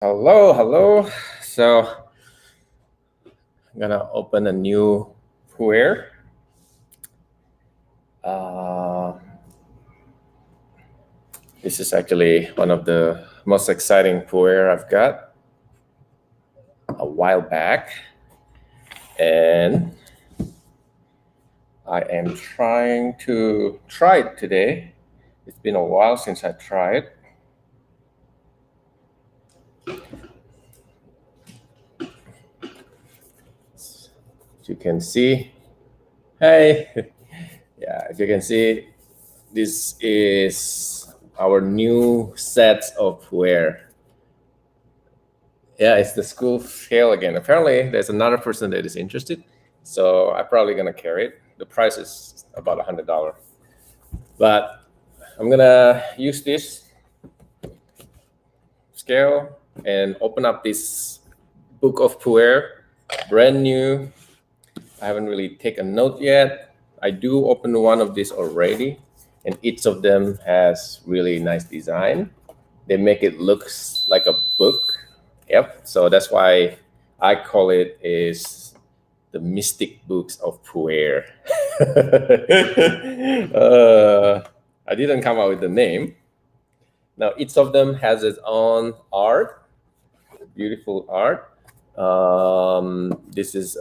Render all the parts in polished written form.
Hello. So I'm gonna open a new puer. Uh, this is actually one of the most exciting puer I've got a while back, and I am trying to try it today. It's been a while since I tried. As you can see, hey, yeah, as you can see, this is our new set of puer. Yeah, it's the school sale again. Apparently, there's another person that is interested, so I'm probably gonna carry it. The price is about $100, but I'm gonna use this scale and open up this book of puer, brand new. I haven't really taken note yet. I do open one of these already, and each of them has really nice design. They make it looks like a book. Yep. So that's why I call it is the Mystic Books of Puer. I didn't come up with the name. Now each of them has its own art, beautiful art. This is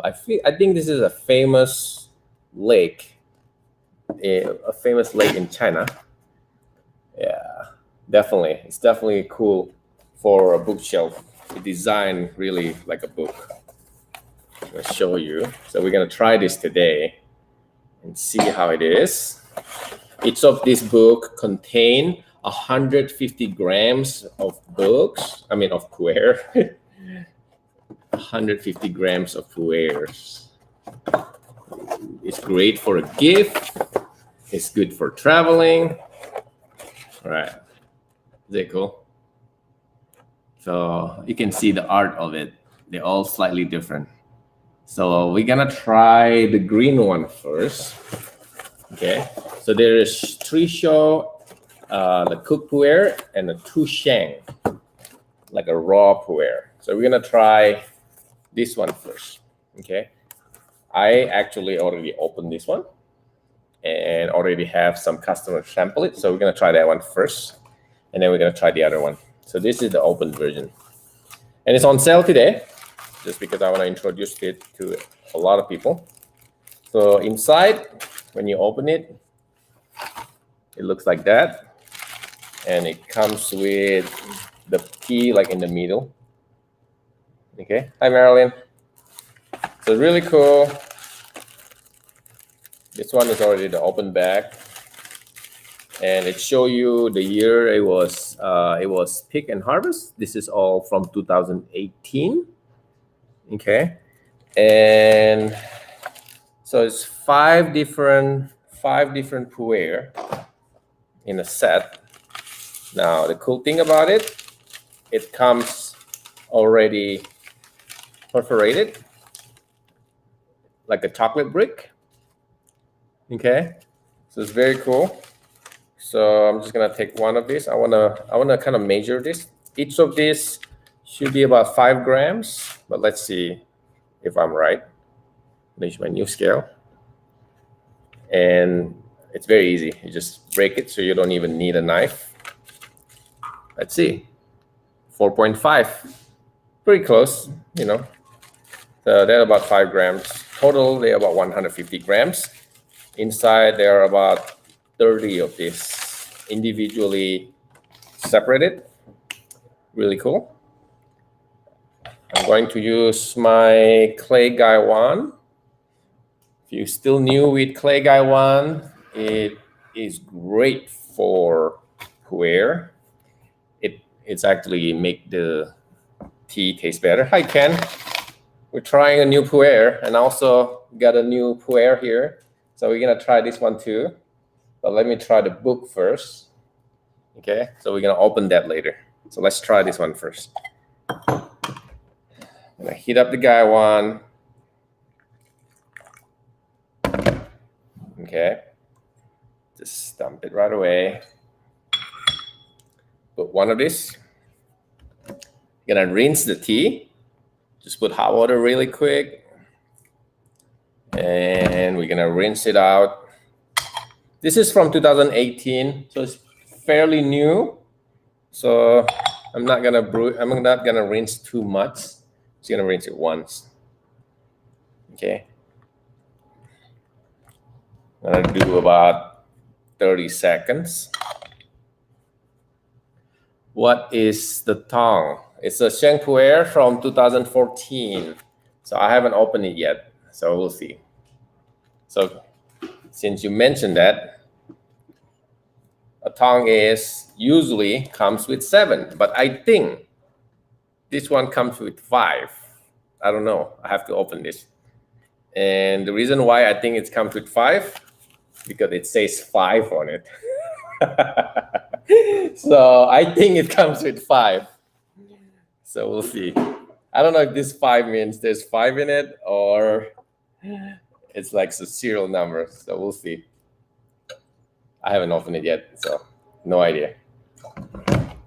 I think this is a famous lake, a famous lake in China. Yeah, definitely. It's definitely cool for a bookshelf. The design really like a book. I'm gonna show you. So we're gonna try this today and see how it is. Each of these book contain 150 grams of books. I mean of puer. 150 grams of puers. It's great for a gift. It's good for traveling. All right. Is it cool? So you can see the art of it. They're all slightly different. So we're gonna try the green one first. Okay. So there is three show, the cooked puer, and the two shang, like a raw puer. So we're gonna try this one first. Okay. I actually already opened this one and already have some customer sample it. So we're gonna try that one first, and then we're gonna try the other one. So this is the open version, and it's on sale today, just because I want to introduce it to a lot of people. So inside, when you open it, it looks like that, and it comes with the key like in the middle. Okay, hi Marilyn. So really cool. This one is already the open bag, and it show you the year it was pick and harvest. This is all from 2018. Okay, and so it's five different puer in a set. Now the cool thing about it, it comes already perforated like a chocolate brick. Okay, so it's very cool. So I'm just gonna take one of these. I wanna kind of measure this. Each of these should be about 5 grams, but let's see if I'm right. Use my new scale, and it's very easy. You just break it, so you don't even need a knife. Let's see, 4.5, pretty close, you know. So they're about 5 grams total. They're about 150 grams. Inside there are about 30 of these individually separated. Really cool. I'm going to use my clay gaiwan. If you're still new with clay gaiwan, it is great for puer. It's actually make the tea taste better. Hi Ken, we're trying a new puer, and also got a new puer here. So we're gonna try this one too. But let me try the book first. Okay, so we're gonna open that later. So let's try this one first. I'm gonna heat up the gaiwan. Okay, just dump it right away. Put one of these Gonna rinse the tea. Just put hot water really quick. And we're gonna rinse it out. This is from 2018, so it's fairly new. So I'm not gonna rinse too much. Just gonna rinse it once. Okay. I'm gonna do about 30 seconds. What is the tong? It's a Mystic Puerh from 2014. So I haven't opened it yet. So we'll see. So since you mentioned that, a tong usually comes with 7, but I think this one comes with 5. I don't know. I have to open this. And the reason why I think it comes with 5, because it says 5 on it. So I think it comes with 5. So we'll see. I don't know if this 5 means there's 5 in it or it's like a serial number. So we'll see. I haven't opened it yet, so no idea.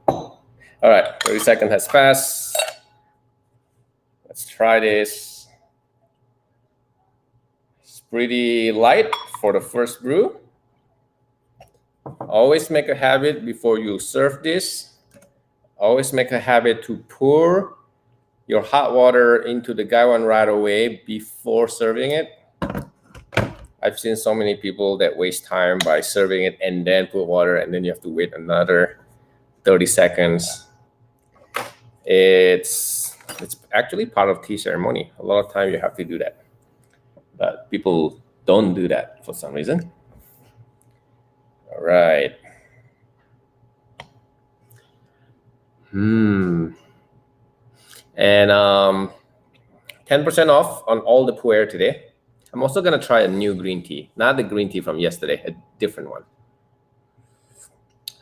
All right, 30 seconds has passed. Let's try this. It's pretty light for the first brew. Always make a habit before you serve this. Always make a habit to pour your hot water into the gaiwan right away before serving it. I've seen so many people that waste time by serving it and then put water, and then you have to wait another 30 seconds. It's actually part of tea ceremony. A lot of time you have to do that, but people don't do that for some reason. All right. And 10% off on all the pu'er today. I'm also gonna try a new green tea, not the green tea from yesterday, a different one.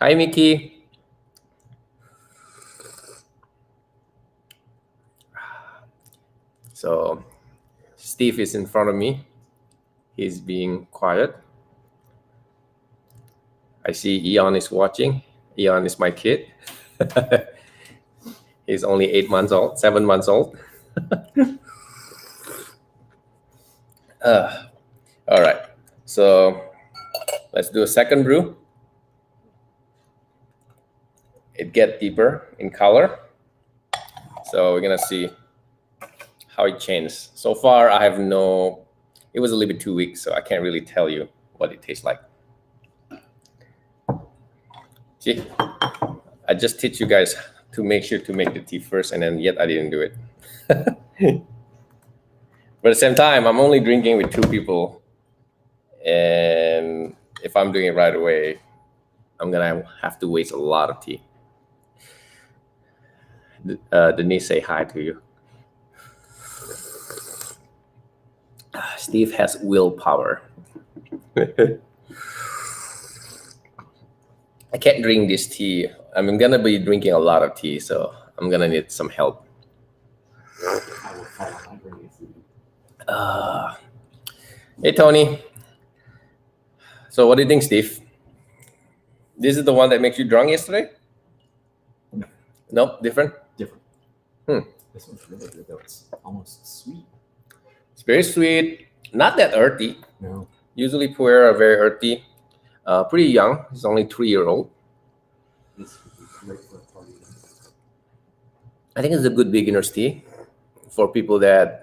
Hi, Mickey. So Steve is in front of me. He's being quiet. I see Eon is watching. Eon is my kid. He's only 7 months old. All right, so let's do a second brew. It gets deeper in color. So we're gonna see how it changes. So far, I have it was a little bit too weak, so I can't really tell you what it tastes like. See, I just teach you guys to make sure to make the tea first, and then yet I didn't do it. But at the same time, I'm only drinking with 2 people. And if I'm doing it right away, I'm gonna have to waste a lot of tea. Denise, say hi to you. Steve has willpower. I can't drink this tea. I'm gonna be drinking a lot of tea, so I'm gonna need some help. Hey, Tony. So what do you think, Steve? This is the one that makes you drunk yesterday? No. Nope, different? Different. This one's really good, though. It's almost sweet. It's very sweet. Not that earthy. No. Usually pu'er are very earthy. Pretty young. He's only 3-year-old. This would be great for a party. I think it's a good beginner's tea for people that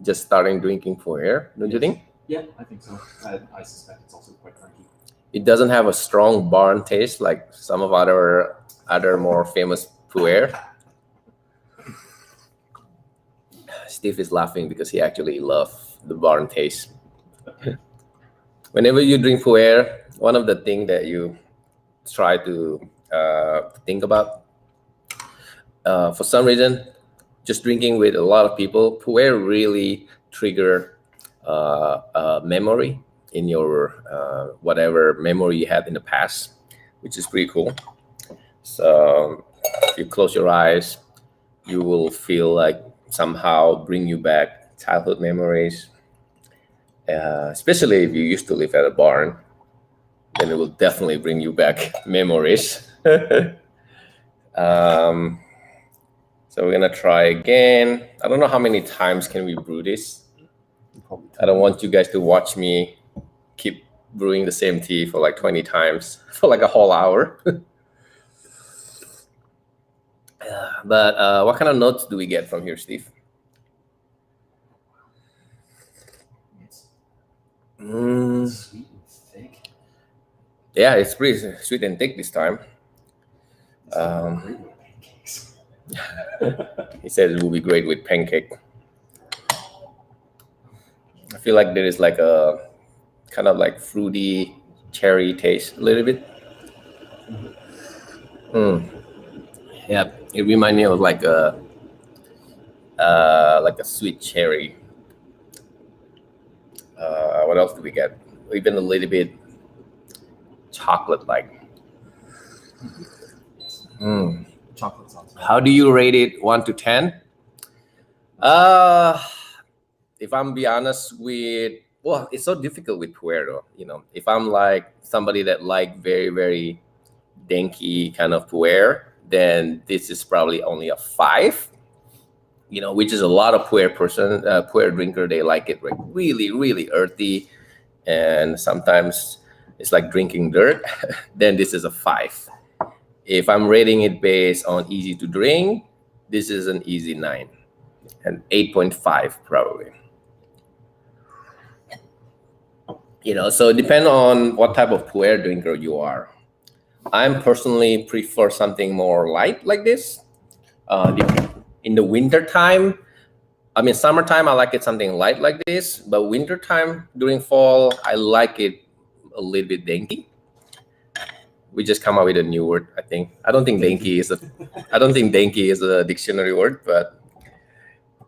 just starting drinking pu'er, don't you think? Yeah, I think so. I suspect it's also quite crunchy. It doesn't have a strong barn taste like some of other more famous pu'er. Steve is laughing because he actually loves the barn taste. Whenever you drink pu'er, one of the things that you try to think about, for some reason, just drinking with a lot of people, pu'er really trigger a memory in your whatever memory you had in the past, which is pretty cool. So if you close your eyes, you will feel like somehow bring you back childhood memories. Especially if you used to live at a barn, then it will definitely bring you back memories. So we're gonna try again. I don't know how many times can we brew this. Probably I don't want you guys to watch me keep brewing the same tea for like 20 times for like a whole hour. But what kind of notes do we get from here, Steve? sweet and thick. Yeah, it's pretty sweet and thick this time. It's gonna be great with pancakes. He said it will be great with pancake. I feel like there is like a kind of like fruity cherry taste a little bit. Yeah, it reminds me of like a sweet cherry. What else do we get? Even a little bit chocolate-like. Chocolate sauce. How do you rate it 1 to 10? If I'm be honest with, well, it's so difficult with puer though. You know, if I'm like somebody that like very, very danky kind of puer, then this is probably only a 5. You know, which is a lot of puer drinker. They like it like really, really earthy, and sometimes it's like drinking dirt. Then this is a 5. If I'm rating it based on easy to drink, this is an easy 9, and 8.5 probably. You know, so depend on what type of puer drinker you are. I'm personally prefer something more light like this. In the winter time, I mean summertime, I like it something light like this. But winter time during fall, I like it a little bit danky. We just come up with a new word. I think I don't think danky is a dictionary word, but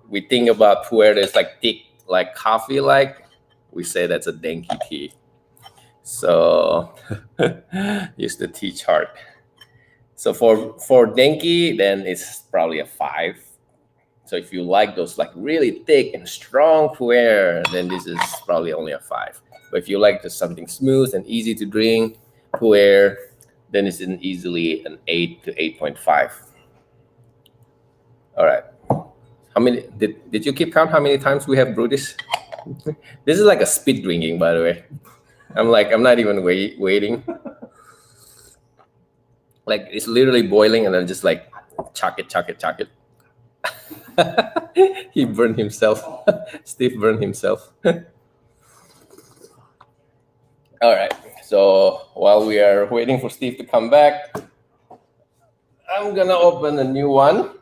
we think about puer that's like thick, like coffee, like we say that's a danky tea. So use the tea chart. So for denki, then it's probably a 5. So if you like those like really thick and strong puer, then this is probably only a 5. But if you like just something smooth and easy to drink puer, then it's easily an 8 to 8.5. All right. How many did you keep count how many times we have brewed this? This is like a speed drinking, by the way. I'm not even waiting. Like it's literally boiling, and then just like chuck it. He burned himself. Steve burned himself. All right. So while we are waiting for Steve to come back, I'm gonna open a new one.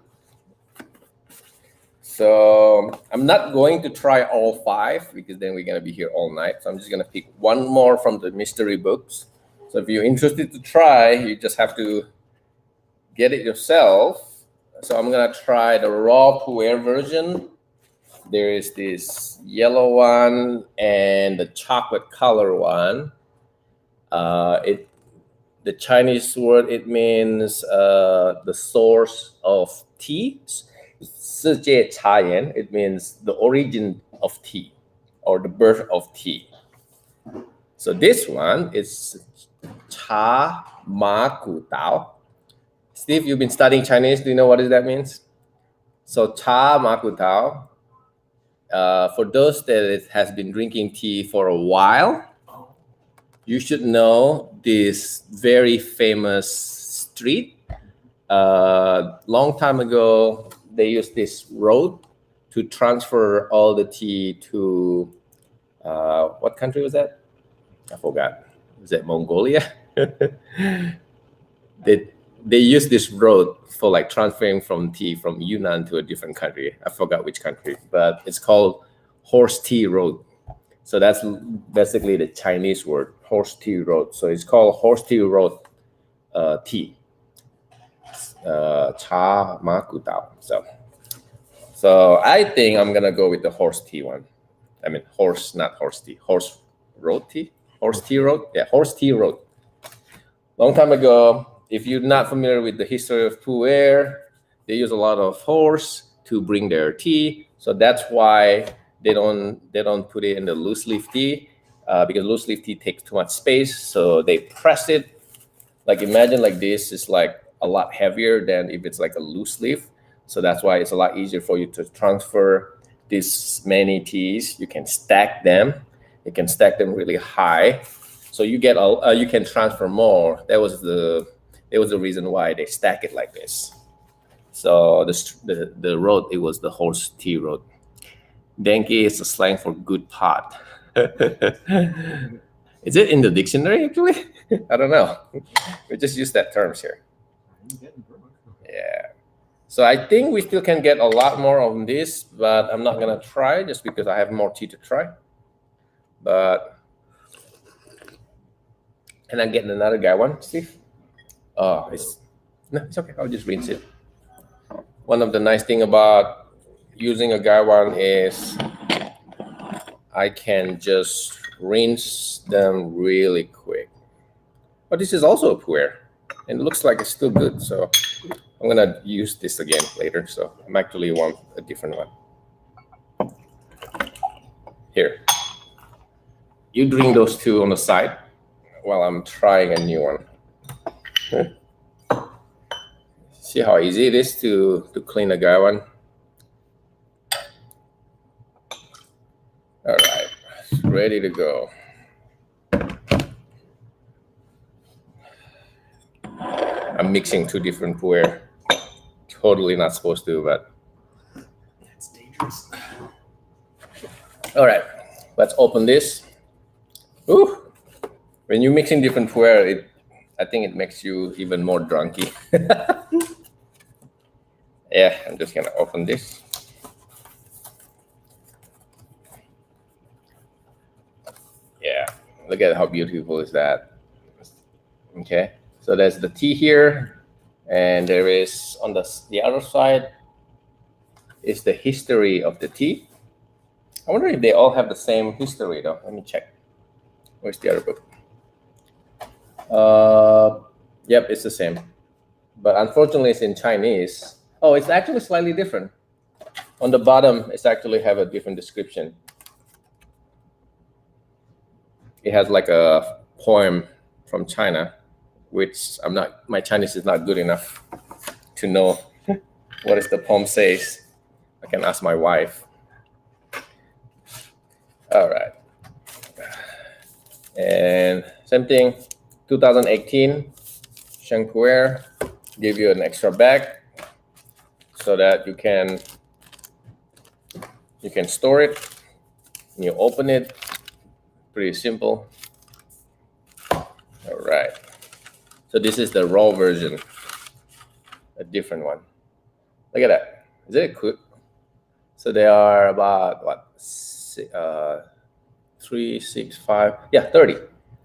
So I'm not going to try all 5 because then we're gonna be here all night. So I'm just gonna pick one more from the mystery books. So if you're interested to try, you just have to get it yourself. So I'm gonna try the raw puer version. There is this yellow one and the chocolate color one. The Chinese word, it means the source of tea. 世界茶园, it means the origin of tea or the birth of tea. So this one is cha ma ku dao. Steve, you've been studying Chinese. Do you know what that means? So cha ma ku dao. For those that has been drinking tea for a while, you should know this very famous street. Long time ago, they used this road to transfer all the tea to what country was that? I forgot. Was that Mongolia? They used this road for like transferring from tea from Yunnan to a different country. I forgot which country, but it's called horse tea road. So that's basically the Chinese word, horse tea road. So it's called horse tea road tea. Cha ma ku dao. So I think I'm gonna go with the horse tea one. I mean horse, not horse tea. Horse road tea. Horse tea road. Yeah, horse tea road. Long time ago, if you're not familiar with the history of puer, they use a lot of horse to bring their tea. So that's why they don't put it in the loose leaf tea because loose leaf tea takes too much space. So they press it. Like imagine like this is like a lot heavier than if it's like a loose leaf. So that's why it's a lot easier for you to transfer these many teas. You can stack them. You can stack them really high, so you get you can transfer more. That was the reason why they stack it like this. So the road, it was the horse tea road. Denki is a slang for good pot. Is it in the dictionary actually? I don't know. We just use that terms here. Yeah. So I think we still can get a lot more of this, but I'm not gonna try just because I have more tea to try. But can I get another guy one, Steve? Oh, no, it's okay. I'll just rinse it. One of the nice thing about using a guy one is I can just rinse them really quick. But this is also a puer, and it looks like it's still good. So I'm gonna use this again later. So I'm actually want a different one. Here, you drink those two on the side while I'm trying a new one. See how easy it is to clean a guy one. All right, ready to go. I'm mixing two different puer. Totally not supposed to, but it's dangerous. All right, let's open this. Ooh, when you're mixing different puer, I think it makes you even more drunky. Yeah, I'm just gonna open this. Yeah, look at how beautiful is that. Okay, so there's the tea here, and there is on the other side is the history of the tea. I wonder if they all have the same history though. Let me check. Where's the other book? Yep, it's the same. But unfortunately, it's in Chinese. Oh, it's actually slightly different. On the bottom, it's actually have a different description. It has like a poem from China, which my Chinese is not good enough to know what is the poem says. I can ask my wife. All right. And same thing, 2018, Mystic Puerh, give you an extra bag so that you can store it. And you open it, pretty simple. All right. So this is the raw version, a different one. Look at that. Is it quick? So they are about what? 3, 6, 5. Yeah, 30.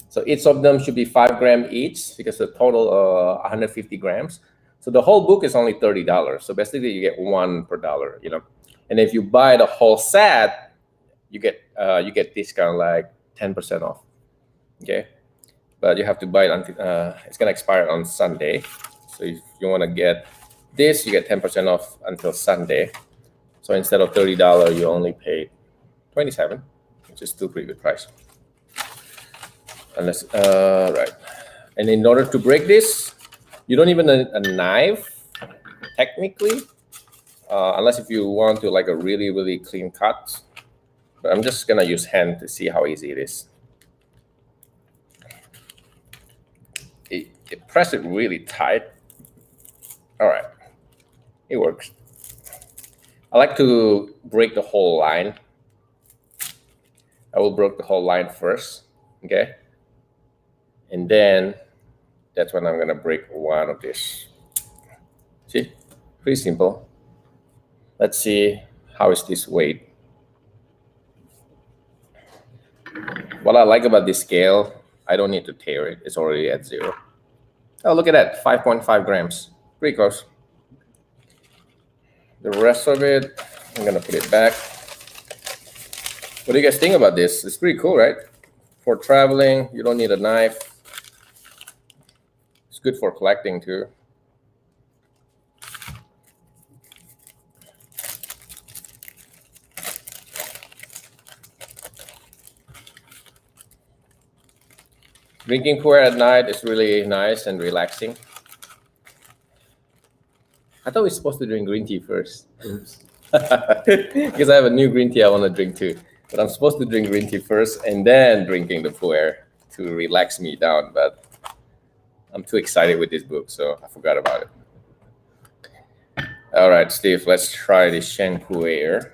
So each of them should be 5 grams each because the total 150 grams. So the whole book is only $30. So basically you get one per dollar, you know. And if you buy the whole set, you get discount like 10% off. Okay, but you have to buy it until it's gonna expire on Sunday. So if you want to get this, you get 10% off until Sunday. So instead of $30, you only paid $27, which is still pretty good price. Unless right, and in order to break this, you don't even need a knife technically, unless if you want to like a really clean cut. But I'm just gonna use hand to see how easy it is. It press it really tight. All right, it works. I like to break the whole line. I will break the whole line first, okay? And then that's when I'm gonna break one of this. See, pretty simple. Let's see how is this weight. What I like about this scale, I don't need to tear it. It's already at 0. Oh, look at that, 5.5 grams. Pretty close. The rest of it, I'm gonna put it back. What do you guys think about this? It's pretty cool, right? For traveling, you don't need a knife. It's good for collecting too. Drinking puer at night is really nice and relaxing. I thought we were supposed to drink green tea first. Oops. Because I have a new green tea I want to drink too. But I'm supposed to drink green tea first and then drinking the pu'er to relax me down. But I'm too excited with this book, so I forgot about it. All right, Steve, let's try the Sheng Pu'er.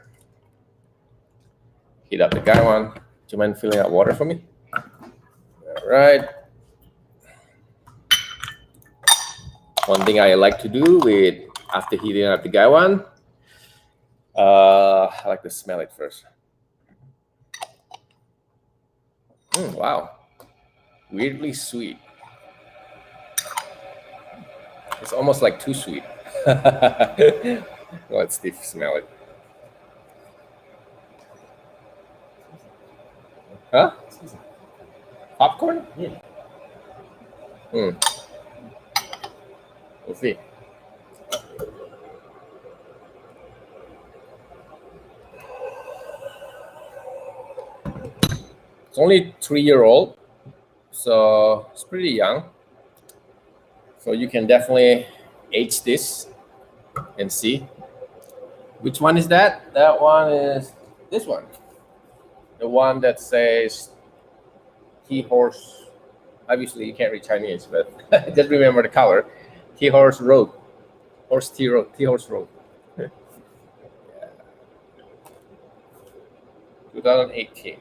Heat up the gaiwan. Do you mind filling out water for me? All right. One thing I like to do after heating up the gaiwan, I like to smell it first. Wow, weirdly sweet. It's almost like too sweet. Let Steve smell it. Huh? Popcorn? Yeah. We'll see. It's only 3-year-old, so it's pretty young. So you can definitely age this and see. Which one is that? That one is this one. The one that says Tea Horse. Obviously, you can't read Chinese, but just remember the color. Tea Horse Road. Horse Tea Road. Tea Horse Road. 2018.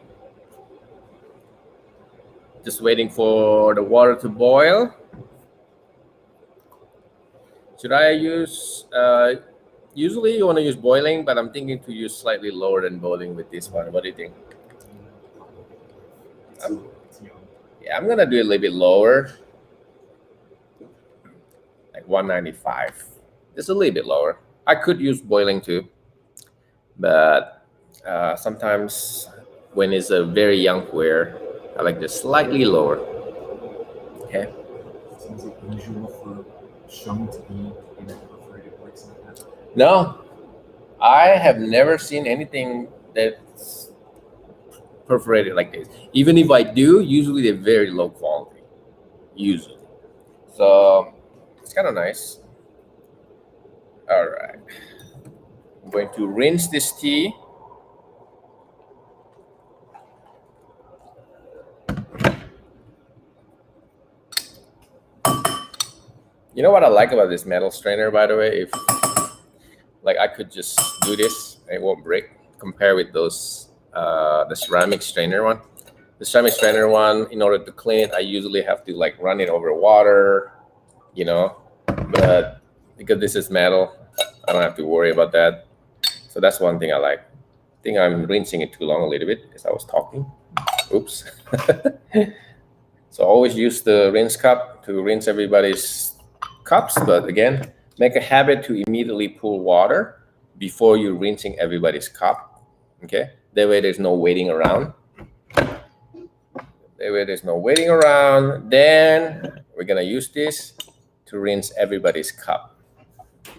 Just waiting for the water to boil. Should I use, usually you want to use boiling, but I'm thinking to use slightly lower than boiling with this one. What do you think? Yeah, I'm going to do it a little bit lower. Like 195. Just a little bit lower. I could use boiling too. But sometimes when it's a very young pu'er, I like this slightly lower. Okay. Sounds like unusual for shung to be in a perforated place like that. No, I have never seen anything that's perforated like this. Even if I do, usually they're very low quality. Usually. So it's kind of nice. All right. I'm going to rinse this tea. You know what I like about this metal strainer, by the way? If like I could just do this and it won't break. Compare with those the ceramic strainer one. The ceramic strainer one, in order to clean it, I usually have to like run it over water, you know. But because this is metal, I don't have to worry about that. So that's one thing I like. I think I'm rinsing it too long a little bit as I was talking. Oops. So always use the rinse cup to rinse everybody's cups, but again, make a habit to immediately pour water before you're rinsing everybody's cup. Okay, that way there's no waiting around. Then we're gonna use this to rinse everybody's cup. Here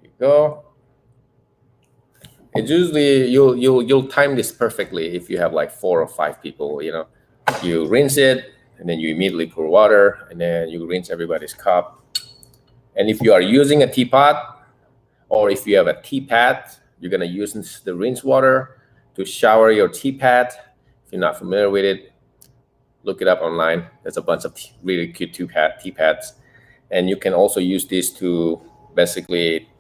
you go. It's usually you'll time this perfectly if you have like 4 or 5 people. You know, you rinse it and then you immediately pour water and then you rinse everybody's cup. And if you are using a teapot or if you have a tea pad, you're going to use the rinse water to shower your tea pad. If you're not familiar with it, look it up online. There's a bunch of really cute tea pads. And you can also use this to basically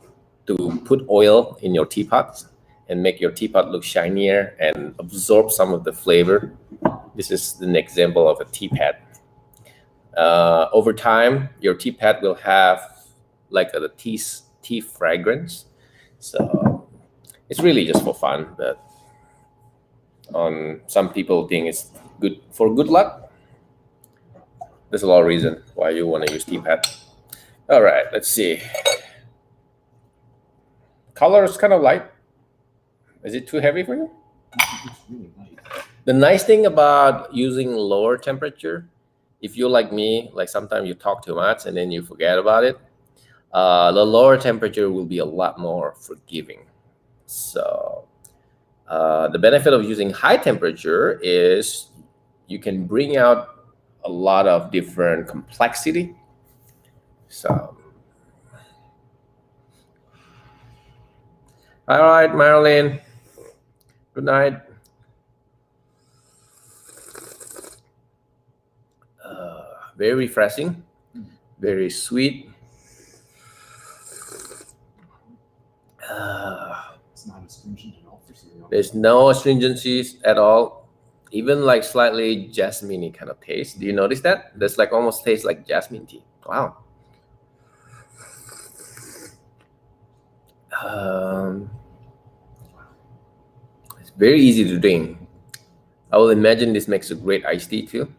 to put oil in your teapots and make your teapot look shinier and absorb some of the flavor. This is an example of a tea pad. Over time, your tea pad will have like a tea fragrance. So it's really just for fun, but some people think it's good for good luck. There's a lot of reason why you want to use tea pad. All right, let's see. Color is kind of light. Is it too heavy for you? It's really nice. The nice thing about using lower temperature, if you're like me, like sometimes you talk too much and then you forget about it, the lower temperature will be a lot more forgiving. So the benefit of using high temperature is you can bring out a lot of different complexity. So All right, Marilyn. Good night. Very refreshing, very sweet. It's not astringent at all for cereal. There's no astringencies at all. Even like slightly jasmine kind of taste. Do you notice that? There's like almost tastes like jasmine tea. Wow. It's very easy to drink. I will imagine this makes a great iced tea too,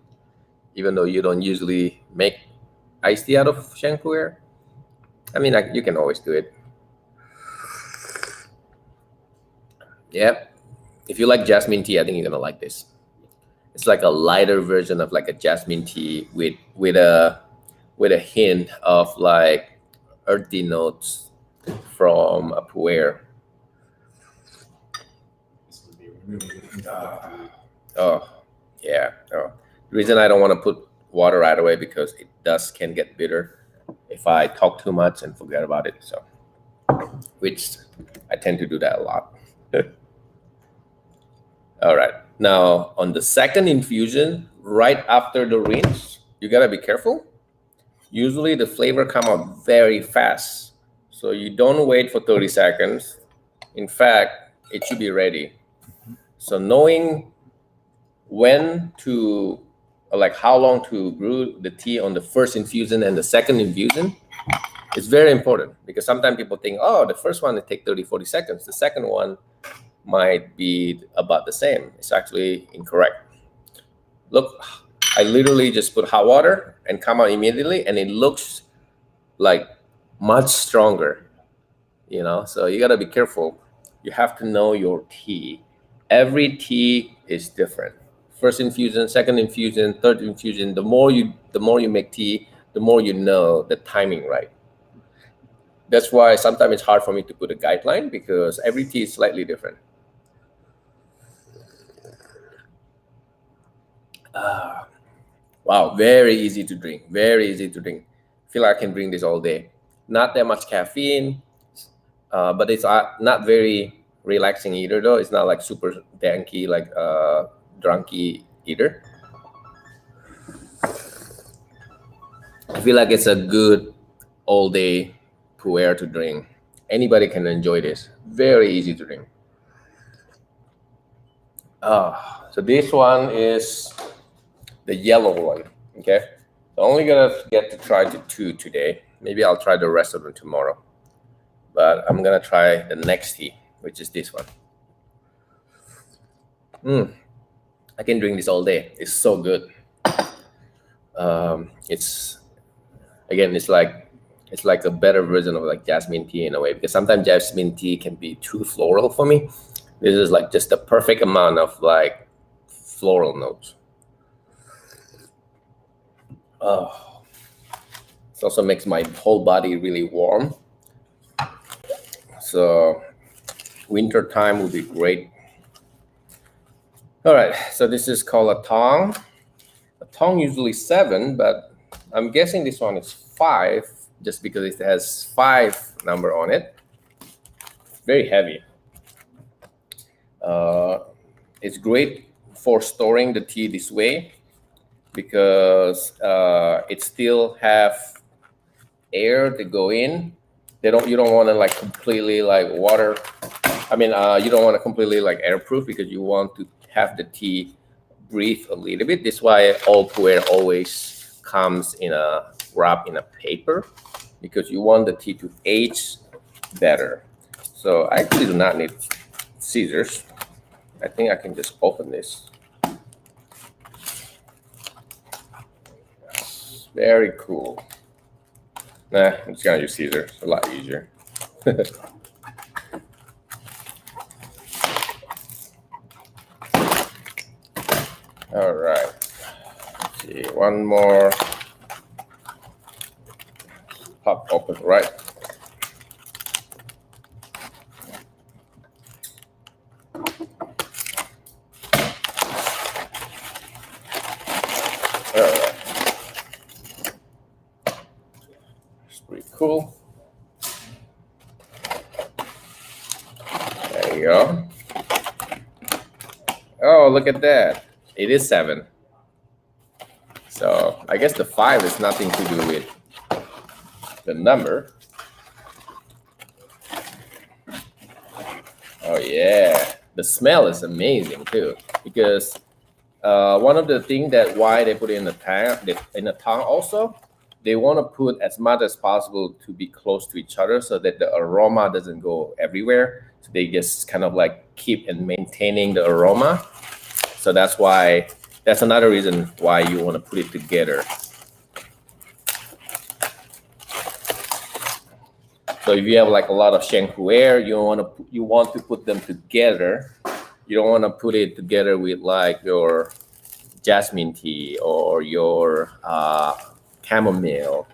even though you don't usually make iced tea out of Puerh. I mean, you can always do it. Yep. If you like jasmine tea, I think you're gonna like this. It's like a lighter version of like a jasmine tea with a hint of like earthy notes from a puer. This would be really good. Oh, yeah. Oh. The reason I don't want to put water right away because it can get bitter if I talk too much and forget about it. So, which I tend to do that a lot. All right. Now on the second infusion, right after the rinse, you gotta be careful. Usually the flavor come out very fast. So you don't wait for 30 seconds. In fact, it should be ready. So knowing when to, like how long to brew the tea on the first infusion and the second infusion is very important, because sometimes people think, oh, the first one it take 30, 40 seconds. The second one might be about the same. It's actually incorrect. Look, I literally just put hot water and come out immediately, and it looks like much stronger, so you got to be careful. You have to know your tea. Every tea is different. First infusion, second infusion, third infusion. The more you make tea, the more you know the timing right. That's why sometimes it's hard for me to put a guideline, because every tea is slightly different. Wow, very easy to drink. Very easy to drink. I feel like I can drink this all day. Not that much caffeine, but it's not very relaxing either, though. It's not like super danky, like drunky either. I feel like it's a good all day puer to drink. Anybody can enjoy this. Very easy to drink. So this one is the yellow one. Okay, so only gonna get to try the two today. Maybe I'll try the rest of them tomorrow, but I'm gonna try the next tea, which is this one. I can drink this all day. It's so good. It's like a better version of like jasmine tea in a way, because sometimes jasmine tea can be too floral for me. This is like just the perfect amount of like floral notes. It also makes my whole body really warm. So winter time would be great. All right, so this is called a tong. A tong usually 7, but I'm guessing this one is 5 just because it has 5 number on it. Very heavy. It's great for storing the tea this way, because it still have air to go in. You don't want to like completely like water. I mean, you don't want to completely like airproof, because you want to have the tea breathe a little bit. This is why all puer always comes in a wrap in a paper, because you want the tea to age better. So I actually do not need scissors. I think I can just open this. Very cool. Nah, I'm just gonna use scissors. It's a lot easier. All right. Let's see, one more. Pop open, right? All right. It's pretty cool. There you go. Oh, look at that. It is 7. So I guess the 5 is nothing to do with the number. Oh yeah, the smell is amazing too, because one of the things that why they put it in the tang also, they want to put as much as possible to be close to each other so that the aroma doesn't go everywhere. So they just kind of like keep and maintaining the aroma. So that's why, that's another reason why you want to put it together. So if you have like a lot of Sheng Puerh, you want to put them together. You don't want to put it together with like your jasmine tea or your chamomile,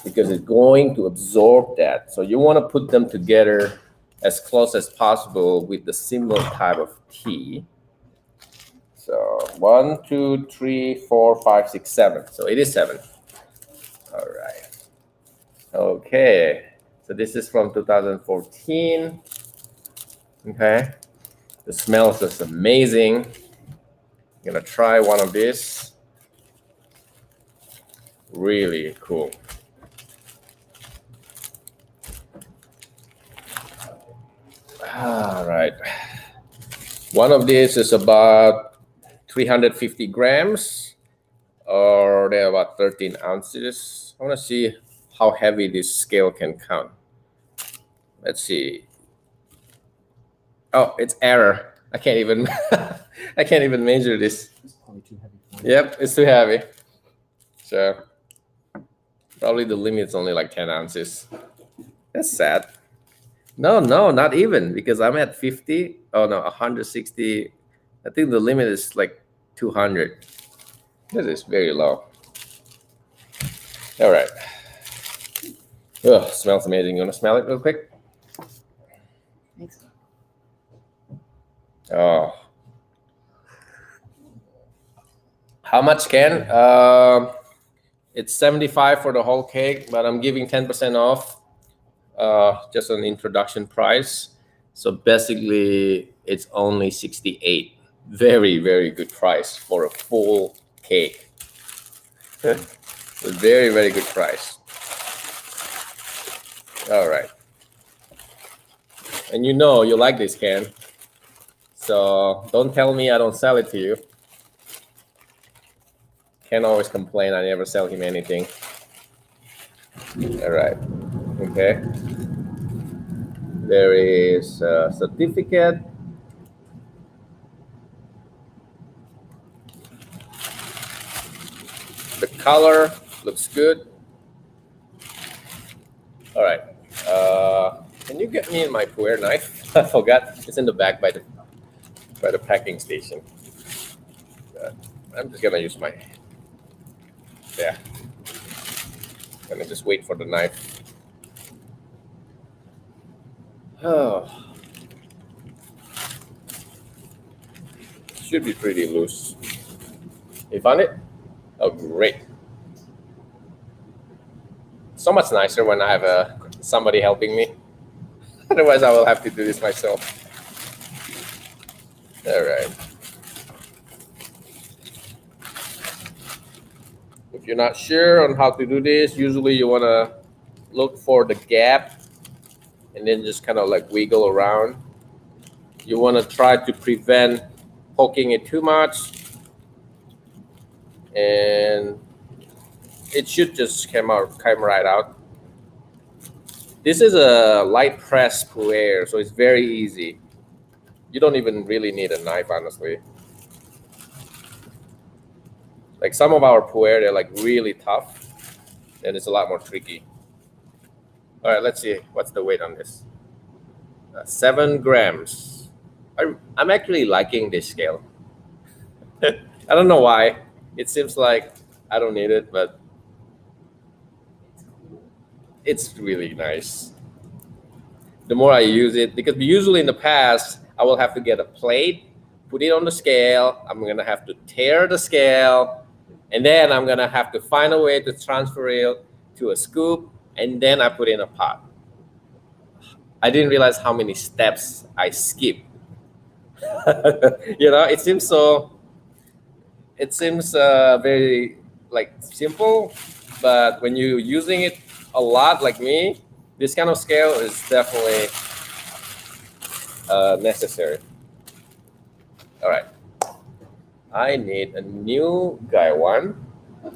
because it's going to absorb that. So you want to put them together as close as possible with the similar type of tea. So 1, 2, 3, 4, 5, 6, 7. So it is 7. All right. Okay. So this is from 2014. Okay. The smell is just amazing. I'm gonna try one of these. Really cool. All right. One of these is about 350 grams, or they're about 13 ounces. I want to see how heavy this scale can count. Let's see. Oh, it's error. I can't even I can't even measure this. It's probably too heavy for you. Yep, it's too heavy. So probably the limit's only like 10 ounces. That's sad. No, not even, because I'm at 50. Oh no, 160. I think the limit is like 200. This is very low. All right. Oh, smells amazing. You want to smell it real quick? Thanks. Oh. How much, Ken? It's 75 for the whole cake, but I'm giving 10% off, just an introduction price. So basically, it's only 68. Very, very good price for a full cake. A very, very good price. All right. And you know you like this, Ken. So don't tell me I don't sell it to you. Ken always complain I never sell him anything. All right. Okay. There is a certificate. The color looks good. All right. Can you get me my puer knife? I forgot. It's in the back by the packing station. I'm just gonna use my. Yeah. Gonna just wait for the knife. Oh. Should be pretty loose. You found it? Oh, great. So much nicer when I have somebody helping me. Otherwise, I will have to do this myself. All right. If you're not sure on how to do this, usually you want to look for the gap and then just kind of like wiggle around. You want to try to prevent poking it too much, and it should just come right out. This is a light press puer, so it's very easy. You don't even really need a knife, honestly. Like some of our puer, they're like really tough, and it's a lot more tricky. All right, let's see what's the weight on this. 7 grams. I'm actually liking this scale. I don't know why. It seems like I don't need it, but it's really nice. The more I use it, because usually in the past, I will have to get a plate, put it on the scale. I'm going to have to tear the scale, and then I'm going to have to find a way to transfer it to a scoop, and then I put in a pot. I didn't realize how many steps I skipped You know, it seems so. It seems very like simple, but when you're using it a lot, like me, this kind of scale is definitely necessary. All right, I need a new guy one.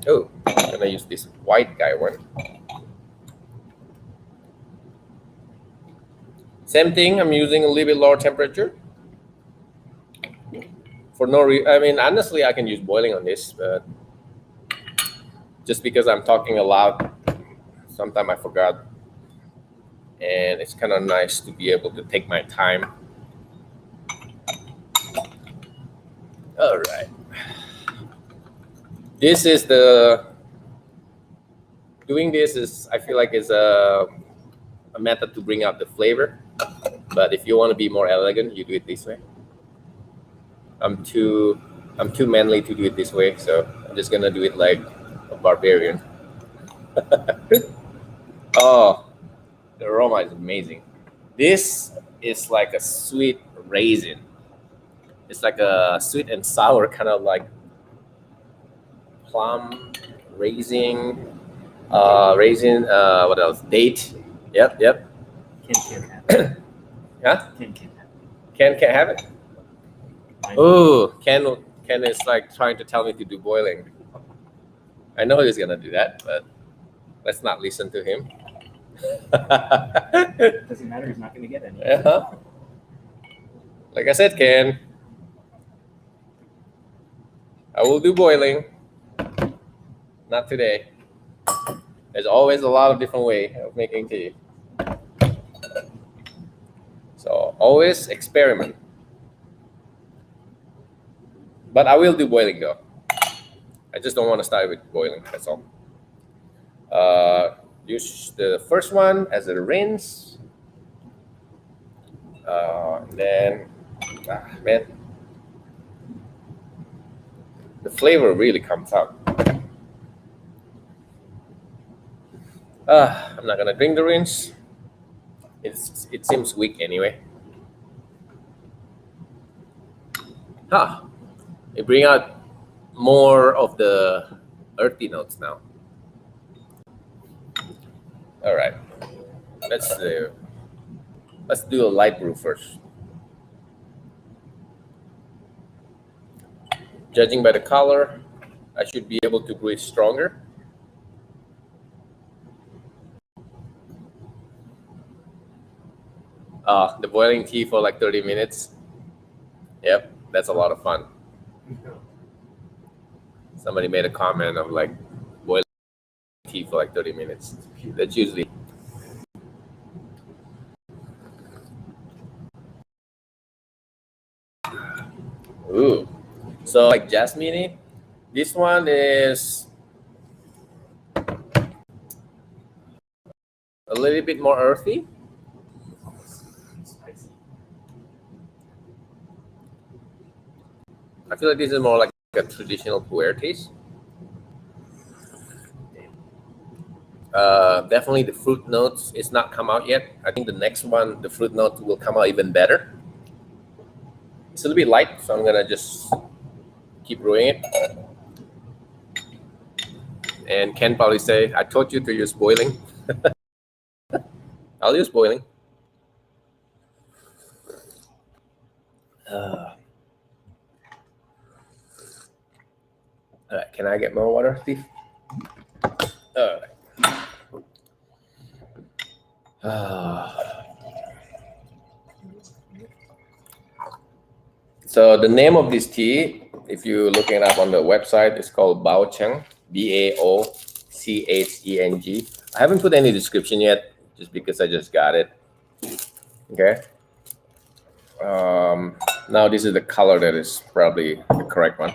Oh, I'm gonna use this white guy one. Same thing. I'm using a little bit lower temperature. For no reason. I mean, honestly, I can use boiling on this, but just because I'm talking a lot, sometimes I forgot, and it's kind of nice to be able to take my time. All right. This is doing this is, I feel like, is a method to bring out the flavor. But if you want to be more elegant, you do it this way. I'm too manly to do it this way, so I'm just gonna do it like a barbarian. Oh, the aroma is amazing. This is like a sweet raisin. It's like a sweet and sour kind of like plum, raisin, what else? Date. Yep. Can't have it. Huh? Can't have it. Can't have it. Oh, Ken is like trying to tell me to do boiling. I know he's gonna do that, but let's not listen to him. Doesn't matter. He's not going to get any. Like I said, Ken, I will do boiling. Not today. There's always a lot of different ways of making tea. So always experiment. But I will do boiling though. I just don't want to start with boiling, that's all. Use the first one as a rinse. Then, man, the flavor really comes out. I'm not gonna drink the rinse. It seems weak anyway. It bring out more of the earthy notes now. All right, let's do a light brew first. Judging by the color, I should be able to brew it stronger. The boiling tea for like 30 minutes. Yep, that's a lot of fun. Somebody made a comment of like boiling tea for like 30 minutes. That's usually. Ooh, so like jasmine. This one is a little bit more earthy. Spicy. I feel like this is more like a traditional pu'er taste. Definitely the fruit notes is not come out yet. I think the next one, the fruit notes will come out even better. It's a little bit light, so I'm gonna just keep brewing it. And Ken probably say, I told you to use boiling. I'll use boiling. All right, can I get more water, Steve? All right. So the name of this tea, if you're looking it up on the website, is called Baocheng, Baocheng. I haven't put any description yet, just because I just got it. Okay. Now this is the color that is probably the correct one.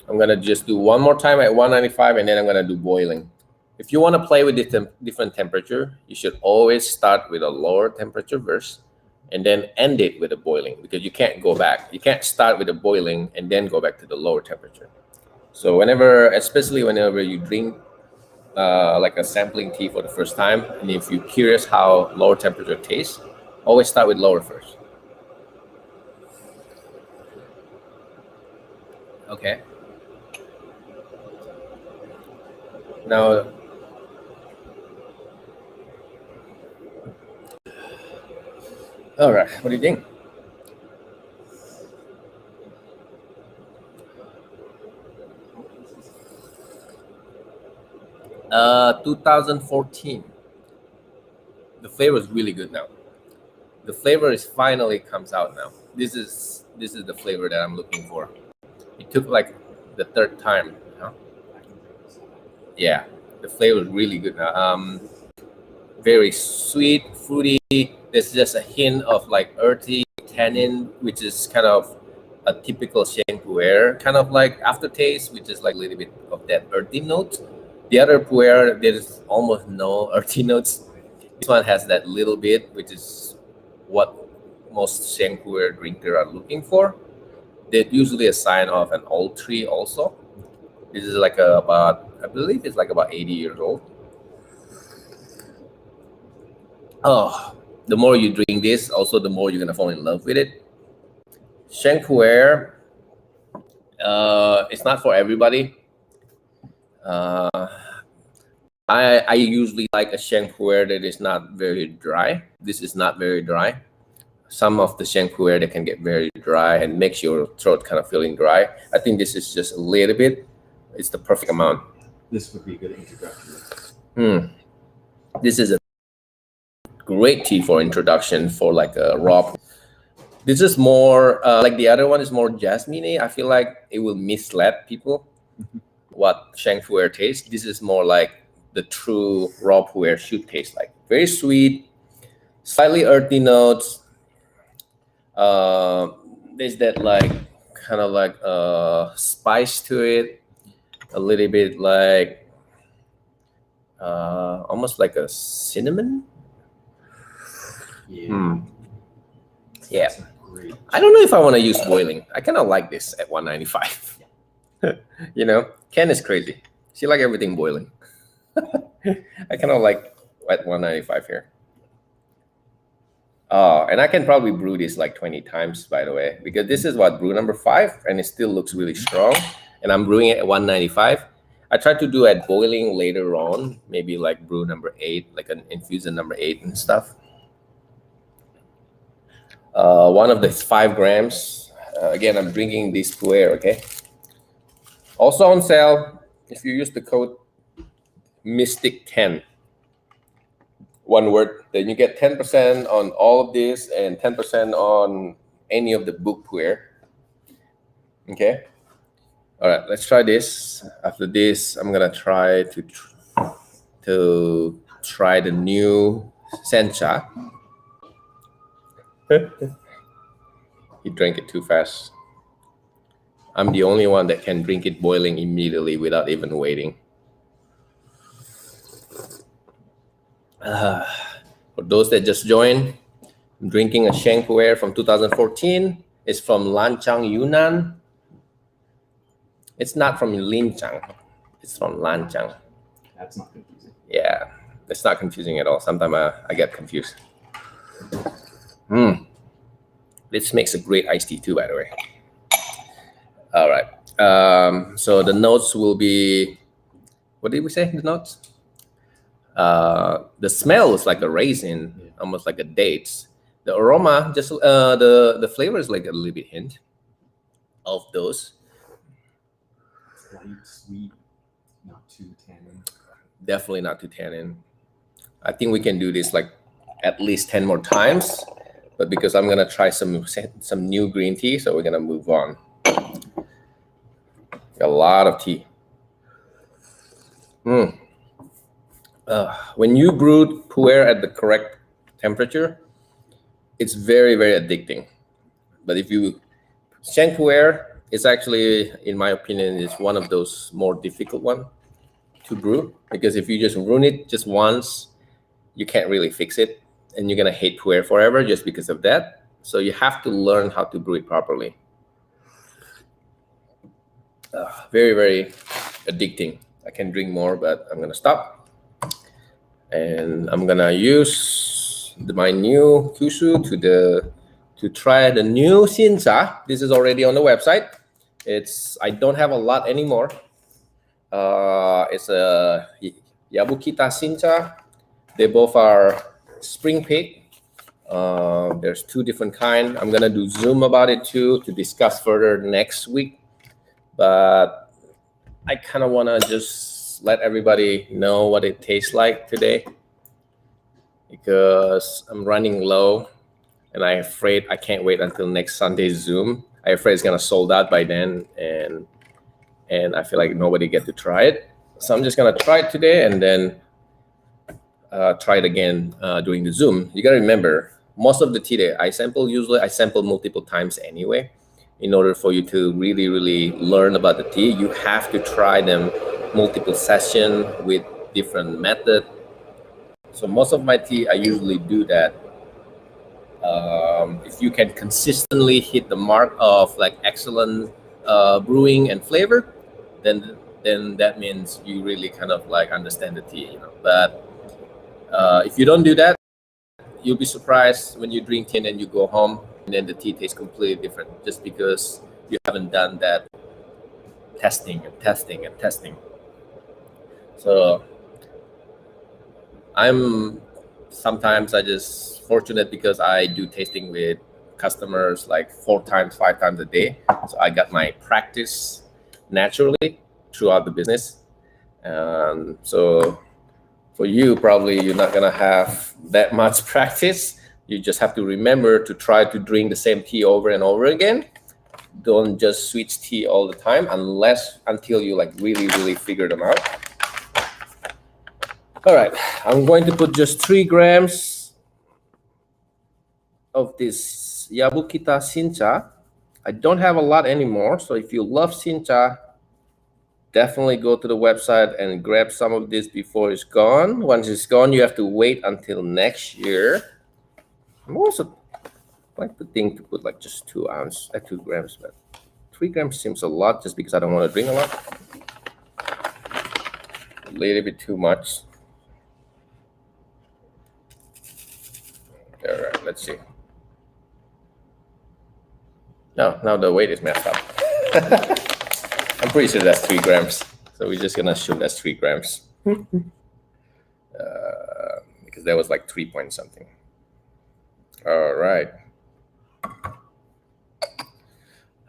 I'm gonna just do one more time at 195, and then I'm gonna do boiling. If you want to play with different temperature, you should always start with a lower temperature first, and then end it with a boiling, because you can't go back. You can't start with a boiling and then go back to the lower temperature. So especially whenever you drink like a sampling tea for the first time, and if you're curious how lower temperature tastes, always start with lower first. Okay. Now, all right. What do you think? 2014. The flavor is really good now. The flavor is finally comes out now. This is the flavor that I'm looking for. It took like the third time. Huh? Yeah, the flavor is really good now. Very sweet, fruity. There's just a hint of like earthy tannin, which is kind of a typical Shizuoka Puerh kind of like aftertaste, which is like a little bit of that earthy note. The other Puerh, there's almost no earthy notes. This one has that little bit, which is what most Shizuoka Puerh drinkers are looking for. They're usually a sign of an old tree also. This is like I believe it's like about 80 years old. Oh, the more you drink this, also the more you're gonna fall in love with it. Shizuoka Puerh, it's not for everybody. I usually like a Shizuoka Puerh that is not very dry. This is not very dry. Some of the Shizuoka Puerh that can get very dry and makes your throat kind of feeling dry. I think this is just a little bit. It's the perfect amount. This would be a good introduction. This is a great tea for introduction for like a raw. This is more like the other one is more jasmine-y. I feel like it will mislead people what Shizuoka Puerh tastes. This is more like the true raw Puerh should taste like. Very sweet, slightly earthy notes. There's that like kind of like spice to it, a little bit like almost like a cinnamon. Yeah. Yeah. Great. I don't know if I want to use boiling. I kind of like this at 195. You know, Ken is crazy. She like everything boiling. I kind of like at 195 here. And I can probably brew this like 20 times, by the way, because this is what brew number 5, and it still looks really strong. And I'm brewing it at 195. I tried to do at boiling later on, maybe like brew number 8, like an infusion number 8 and stuff. One of the 5 grams. Again, I'm drinking this Puerh, okay? Also on sale, if you use the code Mystic10, one word, then you get 10% on all of this and 10% on any of the book Puerh. Okay? All right, let's try this. After this, I'm gonna try to try the new Shincha. He drank it too fast. I'm the only one that can drink it boiling immediately without even waiting. For those that just joined, I'm drinking a Shizuoka Puerh from 2014. It's from Lancang, Yunnan. It's not from Lancang. It's from Lancang. That's not confusing. Yeah, it's not confusing at all. Sometimes I get confused. This makes a great iced tea too, by the way. All right. So the notes will be, what did we say? The notes? The smell is like a raisin, almost like a dates. The aroma, just the flavor is like a little bit hint of those. Light, sweet, not too tannin. Definitely not too tannin. I think we can do this like at least 10 more times, but because I'm gonna try some new green tea, so we're gonna move on. A lot of tea. When you brew Puerh at the correct temperature, it's very, very addicting. But if you Shizuoka Puerh, it's actually, in my opinion, is one of those more difficult one to brew, because if you just ruin it just once, you can't really fix it, and you're gonna hate Puerh forever just because of that. So you have to learn how to brew it properly. Very, very addicting. I can drink more, but I'm gonna stop. And I'm gonna use my new Kyushu to try the new Shincha. This is already on the website. I don't have a lot anymore. It's a Yabukita Sincha. They both are spring pig. There's two different kind. I'm gonna do Zoom about it too to discuss further next week. But I kind of wanna just let everybody know what it tastes like today, because I'm running low, and I'm afraid I can't wait until next Sunday's Zoom. I'm afraid it's gonna sold out by then, and I feel like nobody get to try it. So I'm just gonna try it today and then try it again during the Zoom. You gotta remember, most of the tea that I sample, usually I sample multiple times anyway. In order for you to really, really learn about the tea, you have to try them multiple session with different method. So most of my tea, I usually do that. If you can consistently hit the mark of like excellent brewing and flavor, then that means you really kind of like understand the tea, you know. But if you don't do that, you'll be surprised when you drink tea and then you go home and then the tea tastes completely different, just because you haven't done that testing and testing and testing. So sometimes I just fortunate because I do tasting with customers like 4 times, 5 times a day. So I got my practice naturally throughout the business. So for you, probably you're not gonna have that much practice. You just have to remember to try to drink the same tea over and over again. Don't just switch tea all the time until you like really, really figure them out. All right, I'm going to put just 3 grams of this Yabukita Shincha. I don't have a lot anymore, so if you love Shincha, definitely go to the website and grab some of this before it's gone. Once it's gone, you have to wait until next year. I'm also like to think to put like just 2 grams, but 3 grams seems a lot just because I don't want to drink a lot. A little bit too much. All right, let's see. No, now the weight is messed up. I'm pretty sure that's 3 grams. So we're just gonna assume that's 3 grams. Because that was like 3 point something. All right.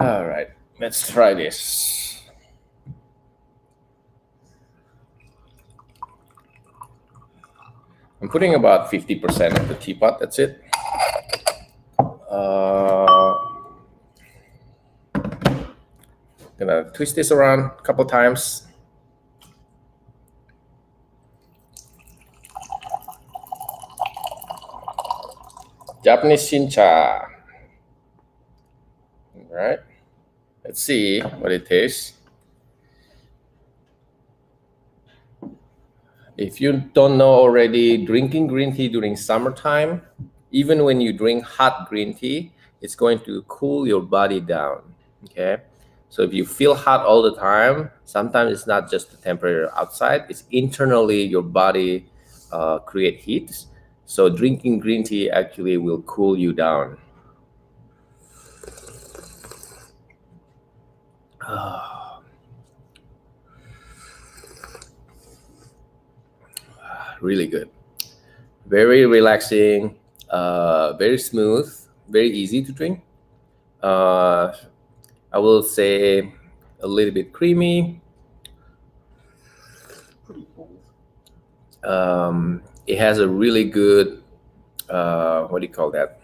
All right, let's try this. I'm putting about 50% of the teapot, that's it. Gonna twist this around a couple times. Japanese Shincha. All right, let's see what it tastes. If you don't know already, drinking green tea during summertime, even when you drink hot green tea, it's going to cool your body down, okay? So if you feel hot all the time, sometimes it's not just the temperature outside, it's internally your body create heat. So drinking green tea actually will cool you down. Really good. Very relaxing, very smooth, very easy to drink. I will say a little bit creamy. It has a really good, what do you call that?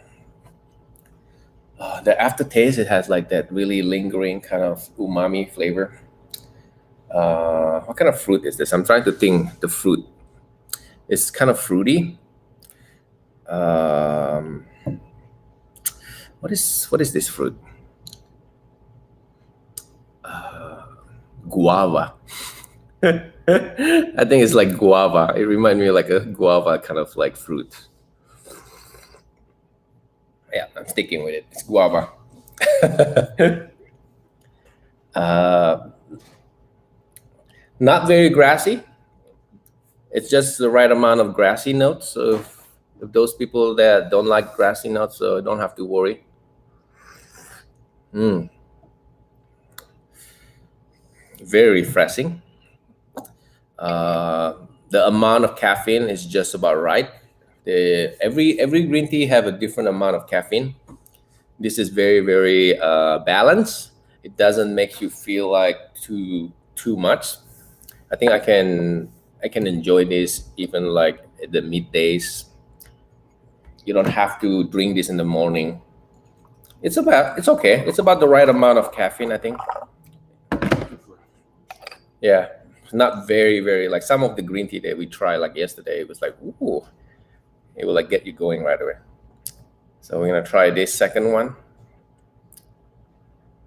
The aftertaste, it has like that really lingering kind of umami flavor. What kind of fruit is this? I'm trying to think the fruit. It's kind of fruity. What is this fruit? Guava. I think it's like guava. It reminds me of like a guava kind of like fruit. Yeah, I'm sticking with it. It's guava. Not very grassy. It's just the right amount of grassy notes. So if those people that don't like grassy notes, so don't have to worry. very refreshing. The amount of caffeine is just about right. Every green tea have a different amount of caffeine. This is very balanced. It doesn't make you feel like too much. I think I can enjoy this even like at the middays. You don't have to drink this in the morning. It's okay. It's about the right amount of caffeine, I think. Yeah, not very like some of the green tea that we tried like yesterday. It was like, ooh, it will like get you going right away. So we're gonna try this second one.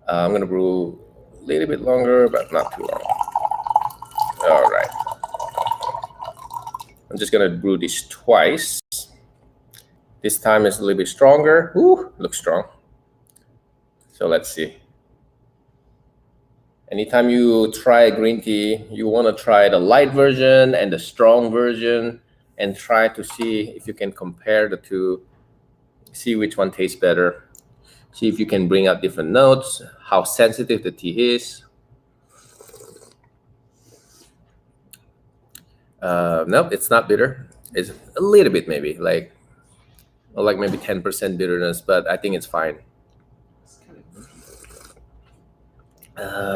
I'm gonna brew a little bit longer, but not too long. All right. I'm just gonna brew this twice. This time is a little bit stronger. Ooh, looks strong. So let's see. Anytime you try green tea, you want to try the light version and the strong version and try to see if you can compare the two, see which one tastes better, see if you can bring out different notes, how sensitive the tea is. Nope, it's not bitter. It's a little bit maybe, like maybe 10% bitterness, but I think it's fine.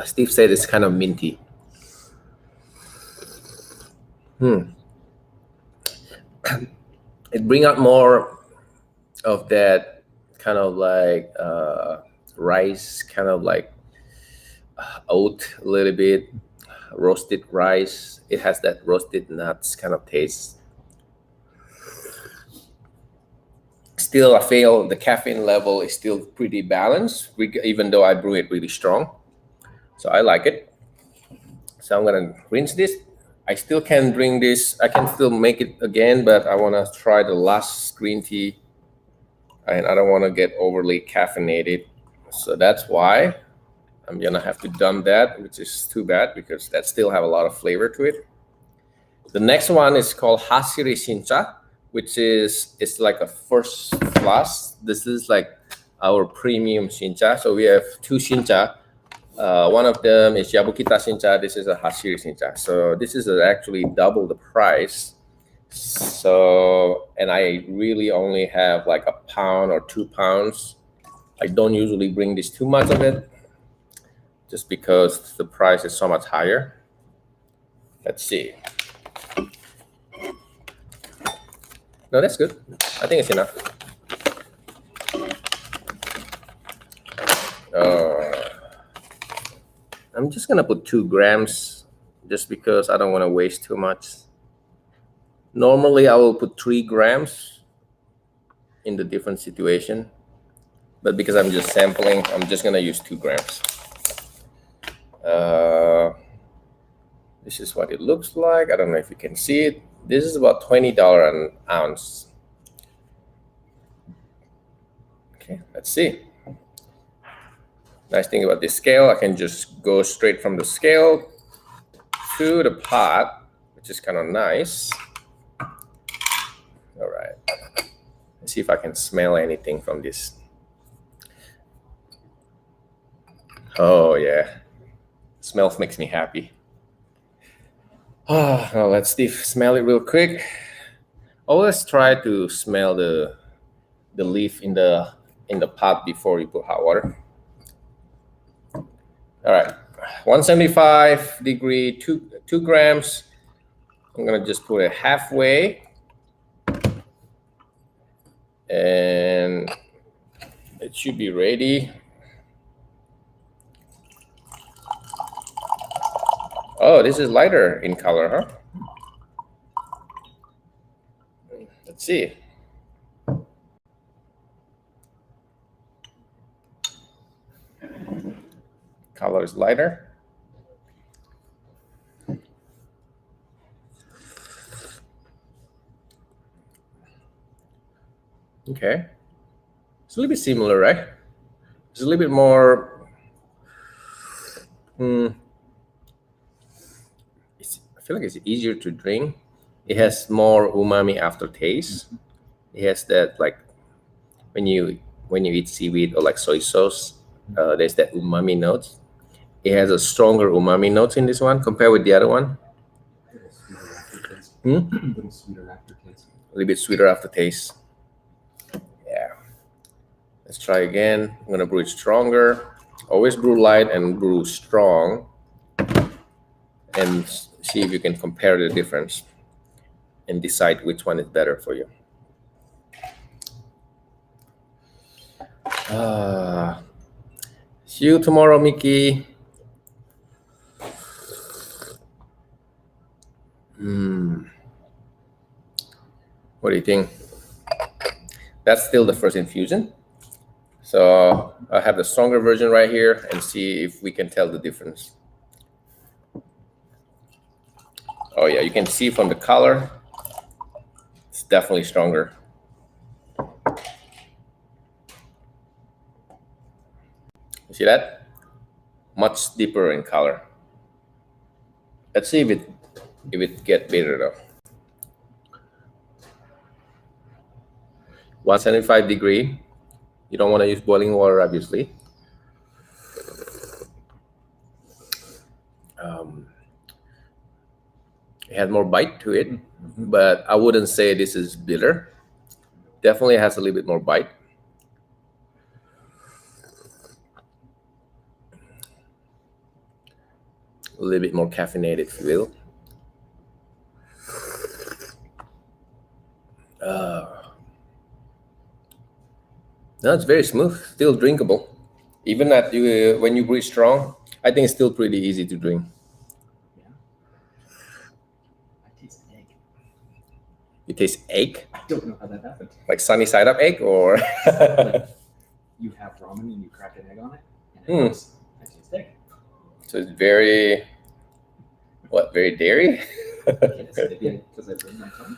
Steve said it's kind of minty. It brings out more of that kind of like rice, kind of like oat a little bit, roasted rice. It has that roasted nuts kind of taste. Still, I feel the caffeine level is still pretty balanced, even though I brew it really strong. So I like it. So I'm gonna rinse this. I still can drink this. I can still make it again, but I wanna try the last green tea, and I don't wanna get overly caffeinated. So that's why I'm gonna have to dump that, which is too bad because that still have a lot of flavor to it. The next one is called Hassiri Sincha, which is it's like a first class. This is like our premium Shincha. So we have two Shincha. One of them is Yabukita Shincha. This is a Hassiri Sincha. So this is actually double the price. So, and I really only have like a pound or 2 pounds. I don't usually bring this too much of it just because the price is so much higher. Let's see. No, that's good. I think it's enough. I'm just gonna put 2 grams just because I don't want to waste too much. Normally I will put 3 grams in the different situation, but because I'm just sampling, I'm just gonna use 2 grams. This is what it looks like. I don't know if you can see it. This is about $20 an ounce. Okay, let's see. Nice thing about this scale, I can just go straight from the scale to the pot, which is kind of nice. All right, let's see if I can smell anything from this. Oh yeah, smells makes me happy. Now let's smell it real quick. Always try to smell the leaf in the pot before you put hot water. All right, 175 degree, 2 grams. I'm gonna just put it halfway, and it should be ready. Oh, this is lighter in color, huh? Let's see. Color is lighter. Okay. It's a little bit similar, right? It's a little bit more. I feel like it's easier to drink. It has more umami aftertaste. It has that, like when you eat seaweed or like soy sauce, there's that umami notes. It has a stronger umami notes in this one compared with the other one. A little sweeter aftertaste. A little bit sweeter aftertaste. Yeah. Let's try again. I'm gonna brew it stronger. Always brew light and brew strong, and see if you can compare the difference and decide which one is better for you. See you tomorrow, Mickey. What do you think? That's still the first infusion. So I have the stronger version right here and see if we can tell the difference. Oh yeah, you can see from the color, it's definitely stronger. You see that? Much deeper in color. Let's see if it get better though. 175 degree. You don't want to use boiling water, obviously. It had more bite to it, but I wouldn't say this is bitter. Definitely has a little bit more bite. A little bit more caffeinated, if you will. No, it's very smooth, still drinkable. Even at when you brew strong, I think it's still pretty easy to drink. Yeah. I taste egg. You taste egg? I don't know how that happened. Like sunny side up egg, or Like, you have ramen and you crack an egg on it, and I taste egg. So it's very, what, very dairy? Yes, maybe because I burned my tongue.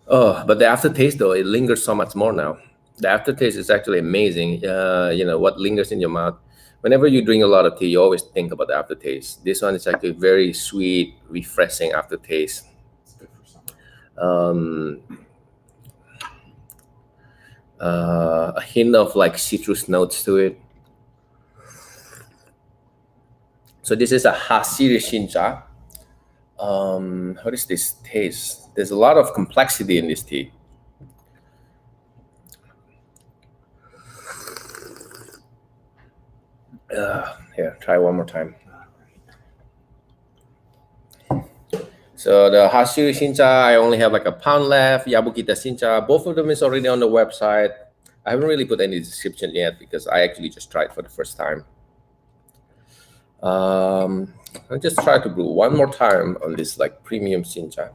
Oh, but the aftertaste though, it lingers so much more now. The aftertaste is actually amazing. You know, what lingers in your mouth. Whenever you drink a lot of tea, you always think about the aftertaste. This one is actually very sweet, refreshing aftertaste. It's good for summer. A hint of like citrus notes to it. So this is a Hassiri Sincha. How does this taste? There's a lot of complexity in this tea. Here, try one more time. So the Hassiri Sincha, I only have like a pound left. Yabukita Sincha, both of them is already on the website. I haven't really put any description yet because I actually just tried for the first time. I'll just try to brew one more time on this like premium Shincha.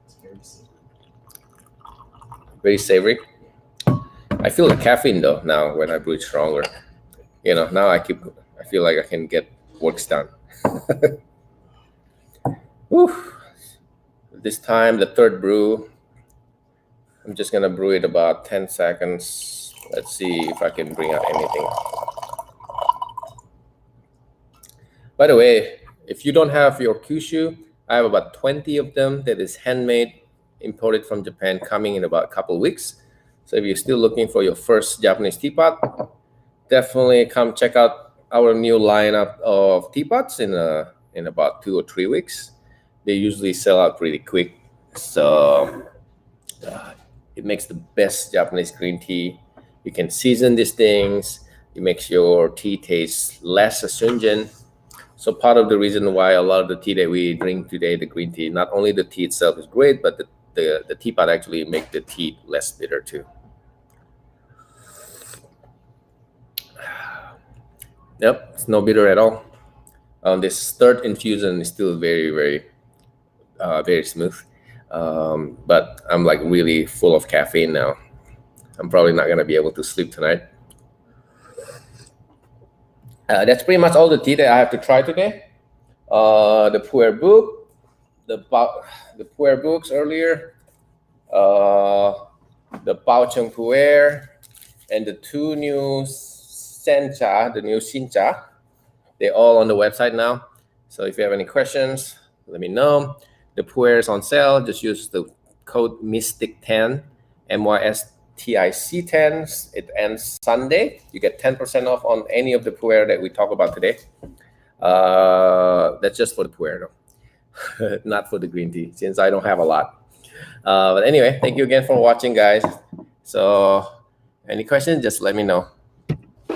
It's very savory. Very savory. I feel the caffeine though now when I brew it stronger. You know, now I feel like I can get works done. Whew. This time, the third brew, I'm just gonna brew it about 10 seconds. Let's see if I can bring out anything. By the way, if you don't have your Kyushu, I have about 20 of them that is handmade, imported from Japan, coming in about a couple of weeks. So if you're still looking for your first Japanese teapot, definitely come check out our new lineup of teapots in about 2 or 3 weeks. They usually sell out pretty quick. So it makes the best Japanese green tea. You can season these things. It makes your tea taste less astringent. So part of the reason why a lot of the tea that we drink today, the green tea, not only the tea itself is great, but the teapot actually make the tea less bitter too. Yep, it's no bitter at all. This third infusion is still very, very, very smooth. But I'm like really full of caffeine now. I'm probably not gonna be able to sleep tonight. That's pretty much all the tea that I have to try today. The Puerh book, the Puerh books earlier, the Baocheng Puerh, and the 2 new Shincha, the new Shincha. They're all on the website now. So if you have any questions, let me know. The Puerh is on sale. Just use the code Mystic10, MYSTIC10. It ends Sunday. You get 10% off on any of the Puerh that we talk about today. That's just for the puer, though. Not for the green tea, since I don't have a lot. But anyway, thank you again for watching, guys. So any questions, just let me know.